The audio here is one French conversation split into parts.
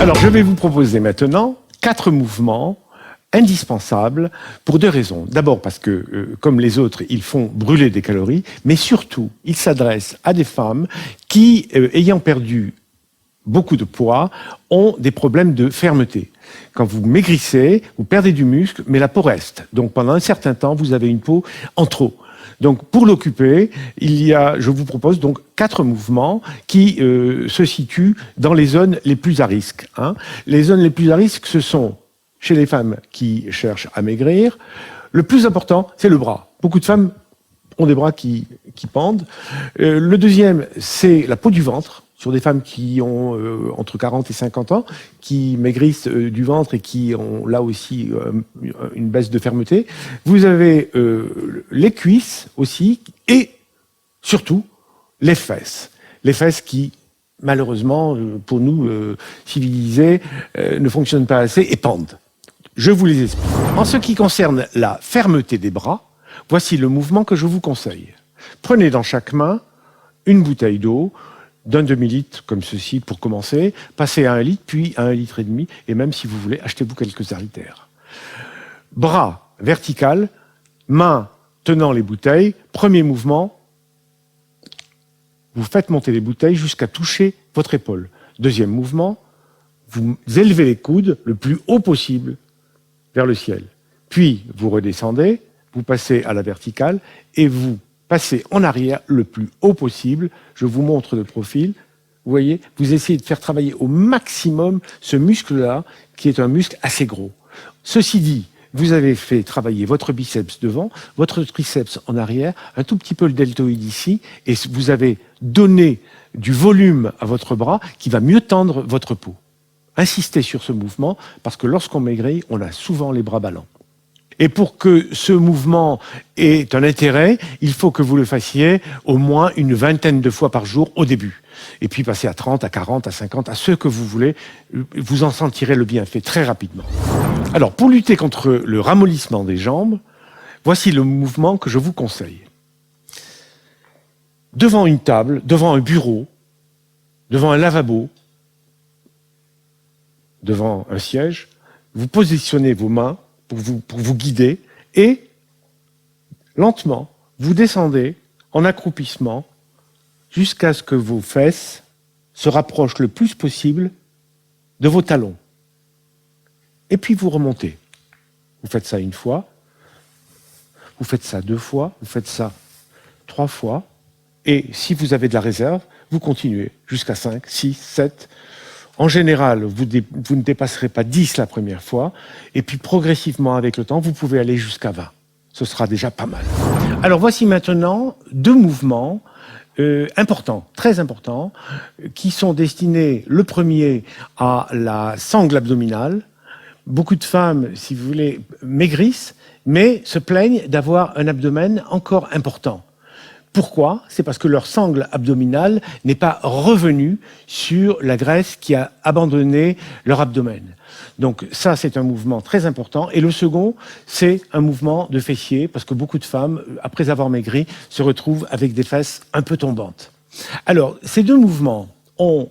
Alors, je vais vous proposer maintenant 4 mouvements indispensables pour 2 raisons. D'abord parce que, comme les autres, ils font brûler des calories, mais surtout, ils s'adressent à des femmes qui, ayant perdu beaucoup de poids, ont des problèmes de fermeté. Quand vous maigrissez, vous perdez du muscle, mais la peau reste. Donc, pendant un certain temps, vous avez une peau en trop. Donc, pour l'occuper, je vous propose donc 4 mouvements qui se situent dans les zones les plus à risque. Les zones les plus à risque, ce sont chez les femmes qui cherchent à maigrir. Le plus important, c'est le bras. Beaucoup de femmes ont des bras qui pendent. Le deuxième, c'est la peau du ventre. Sur des femmes qui ont entre 40 et 50 ans, qui maigrissent du ventre et qui ont là aussi une baisse de fermeté. Vous avez les cuisses aussi et surtout les fesses. Les fesses qui, malheureusement, pour nous civilisés, ne fonctionnent pas assez et pendent. Je vous les explique. En ce qui concerne la fermeté des bras, voici le mouvement que je vous conseille. Prenez dans chaque main une bouteille d'eau, d'un demi-litre, comme ceci, pour commencer, passez à 1 litre, puis à 1,5 litre, et même si vous voulez, achetez-vous quelques haltères. Bras vertical, main tenant les bouteilles, premier mouvement, vous faites monter les bouteilles jusqu'à toucher votre épaule. Deuxième mouvement, vous élevez les coudes le plus haut possible vers le ciel. Puis, vous redescendez, vous passez à la verticale, et vous passez en arrière le plus haut possible. Je vous montre de profil. Vous voyez, vous essayez de faire travailler au maximum ce muscle-là, qui est un muscle assez gros. Ceci dit, vous avez fait travailler votre biceps devant, votre triceps en arrière, un tout petit peu le deltoïde ici, et vous avez donné du volume à votre bras qui va mieux tendre votre peau. Insistez sur ce mouvement, parce que lorsqu'on maigrit, on a souvent les bras ballants. Et pour que ce mouvement ait un intérêt, il faut que vous le fassiez au moins une 20aine de fois par jour au début. Et puis passer à 30, à 40, à 50, à ce que vous voulez, vous en sentirez le bienfait très rapidement. Alors, pour lutter contre le ramollissement des jambes, voici le mouvement que je vous conseille. Devant une table, devant un bureau, devant un lavabo, devant un siège, vous positionnez vos mains pour vous guider, et lentement, vous descendez en accroupissement jusqu'à ce que vos fesses se rapprochent le plus possible de vos talons. Et puis vous remontez. Vous faites ça 1 fois, vous faites ça 2 fois, vous faites ça 3 fois, et si vous avez de la réserve, vous continuez jusqu'à 5, 6, 7. En général, vous ne dépasserez pas 10 la première fois, et puis progressivement, avec le temps, vous pouvez aller jusqu'à 20. Ce sera déjà pas mal. Alors voici maintenant 2 mouvements importants, très importants, qui sont destinés, le premier, à la sangle abdominale. Beaucoup de femmes, si vous voulez, maigrissent, mais se plaignent d'avoir un abdomen encore important. Pourquoi? C'est parce que leur sangle abdominale n'est pas revenue sur la graisse qui a abandonné leur abdomen. Donc ça, c'est un mouvement très important. Et le second, c'est un mouvement de fessier, parce que beaucoup de femmes, après avoir maigri, se retrouvent avec des fesses un peu tombantes. Alors, ces 2 mouvements ont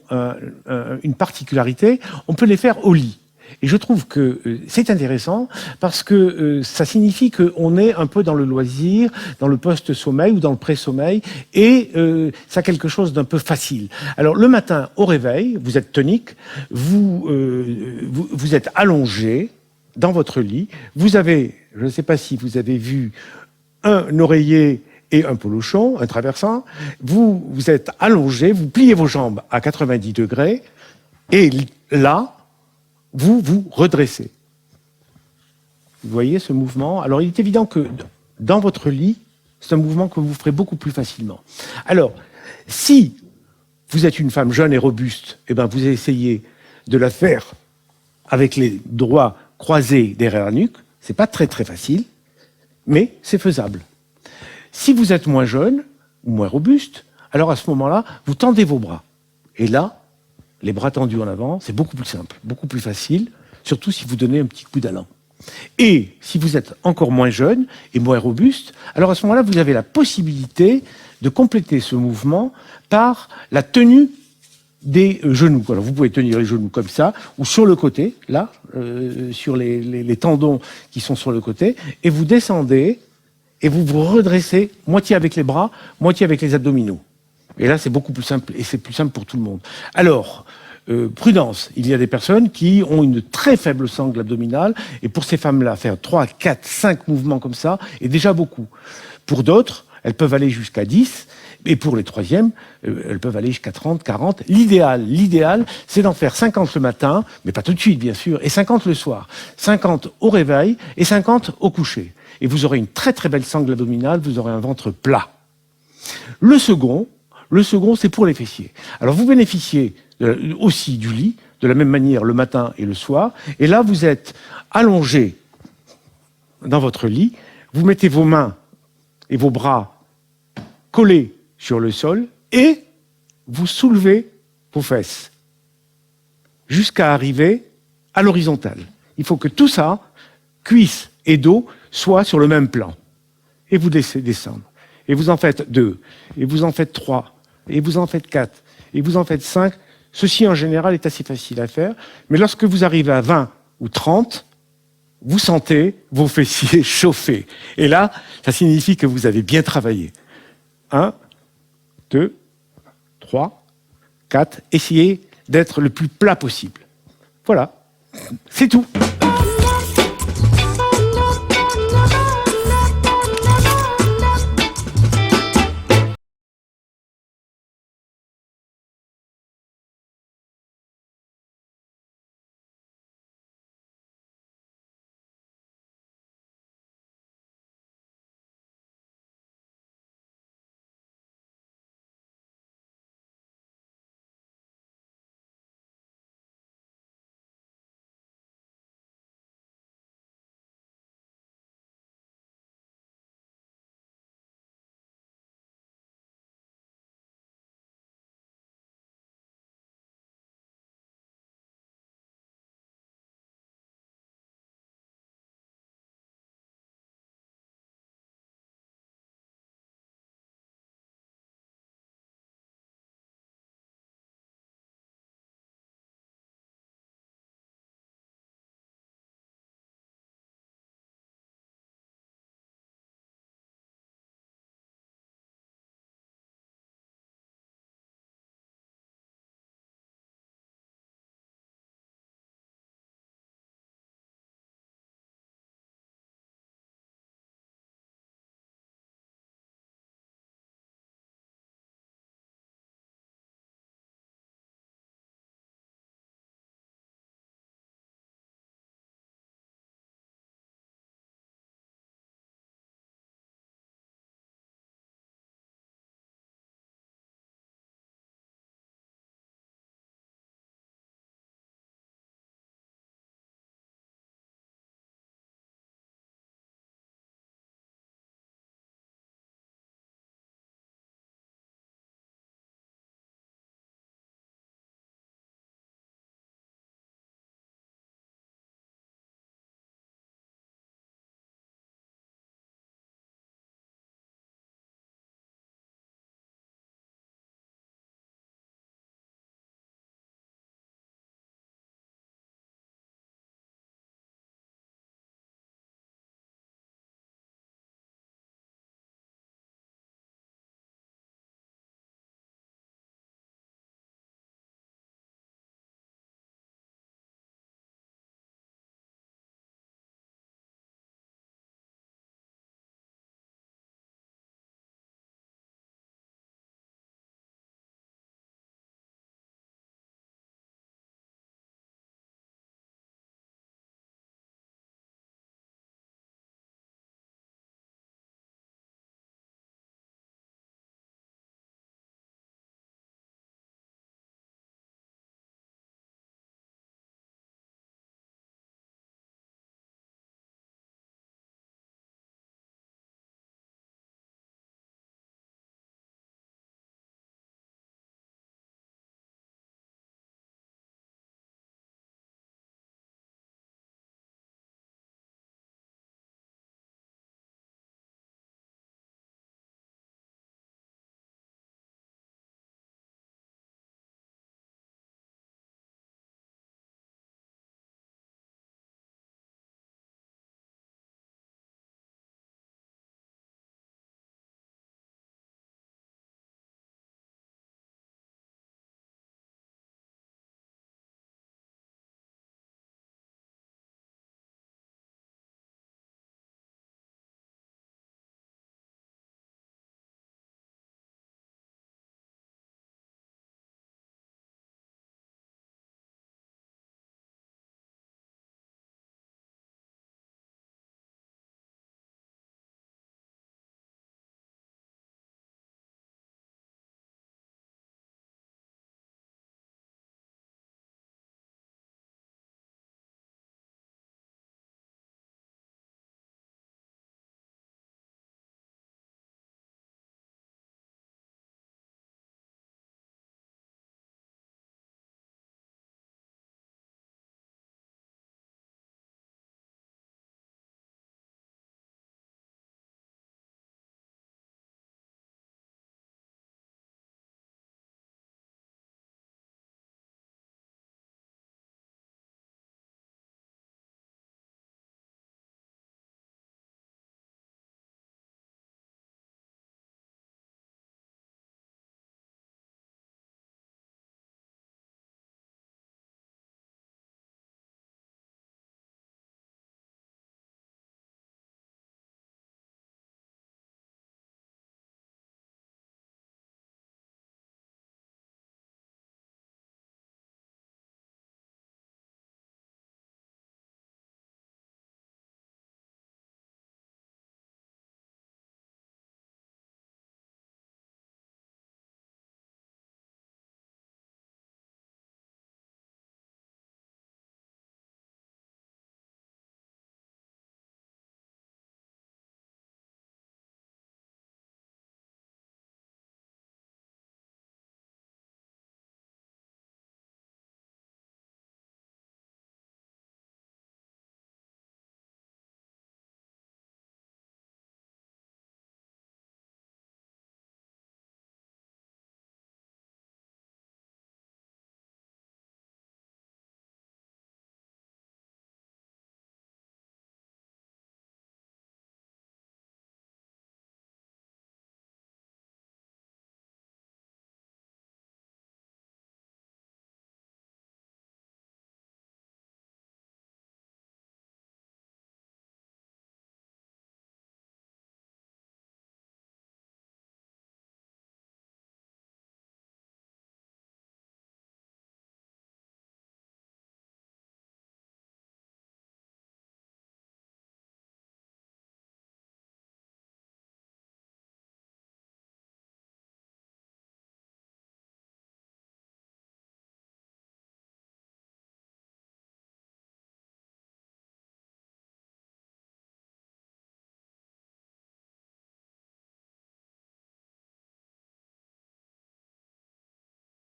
une particularité, on peut les faire au lit. Et je trouve que c'est intéressant parce que ça signifie qu'on est un peu dans le loisir, dans le post-sommeil ou dans le pré-sommeil, et ça a quelque chose d'un peu facile. Alors le matin au réveil, vous êtes tonique, vous êtes allongé dans votre lit, vous avez, je ne sais pas si vous avez vu, un oreiller et un polochon, un traversant, vous êtes allongé, vous pliez vos jambes à 90 degrés, et là, vous vous redressez. Vous voyez ce mouvement? Alors, il est évident que dans votre lit, c'est un mouvement que vous ferez beaucoup plus facilement. Alors, si vous êtes une femme jeune et robuste, eh ben, vous essayez de la faire avec les doigts croisés derrière la nuque. C'est pas très très facile, mais c'est faisable. Si vous êtes moins jeune ou moins robuste, alors à ce moment-là, vous tendez vos bras. Et là, les bras tendus en avant, c'est beaucoup plus simple, beaucoup plus facile, surtout si vous donnez un petit coup d'allant. Et si vous êtes encore moins jeune et moins robuste, alors à ce moment-là, vous avez la possibilité de compléter ce mouvement par la tenue des genoux. Alors vous pouvez tenir les genoux comme ça, ou sur le côté, là, sur les tendons qui sont sur le côté, et vous descendez, et vous vous redressez, moitié avec les bras, moitié avec les abdominaux. Et là, c'est beaucoup plus simple, et c'est plus simple pour tout le monde. Alors, prudence, il y a des personnes qui ont une très faible sangle abdominale, et pour ces femmes-là, faire 3, 4, 5 mouvements comme ça est déjà beaucoup. Pour d'autres, elles peuvent aller jusqu'à 10, et pour les troisièmes, elles peuvent aller jusqu'à 30, 40. L'idéal, c'est d'en faire 50 le matin, mais pas tout de suite, bien sûr, et 50 le soir. 50 au réveil et 50 au coucher. Et vous aurez une très très belle sangle abdominale, vous aurez un ventre plat. Le second, c'est pour les fessiers. Alors vous bénéficiez aussi du lit, de la même manière le matin et le soir, et là vous êtes allongé dans votre lit, vous mettez vos mains et vos bras collés sur le sol, et vous soulevez vos fesses jusqu'à arriver à l'horizontale. Il faut que tout ça, cuisses et dos, soit sur le même plan. Et vous laissez descendre. Et vous en faites 2, et vous en faites 3, et vous en faites 4, et vous en faites 5. Ceci, en général, est assez facile à faire. Mais lorsque vous arrivez à 20 ou 30, vous sentez vos fessiers chauffer. Et là, ça signifie que vous avez bien travaillé. 1, 2, 3, 4. Essayez d'être le plus plat possible. Voilà, c'est tout.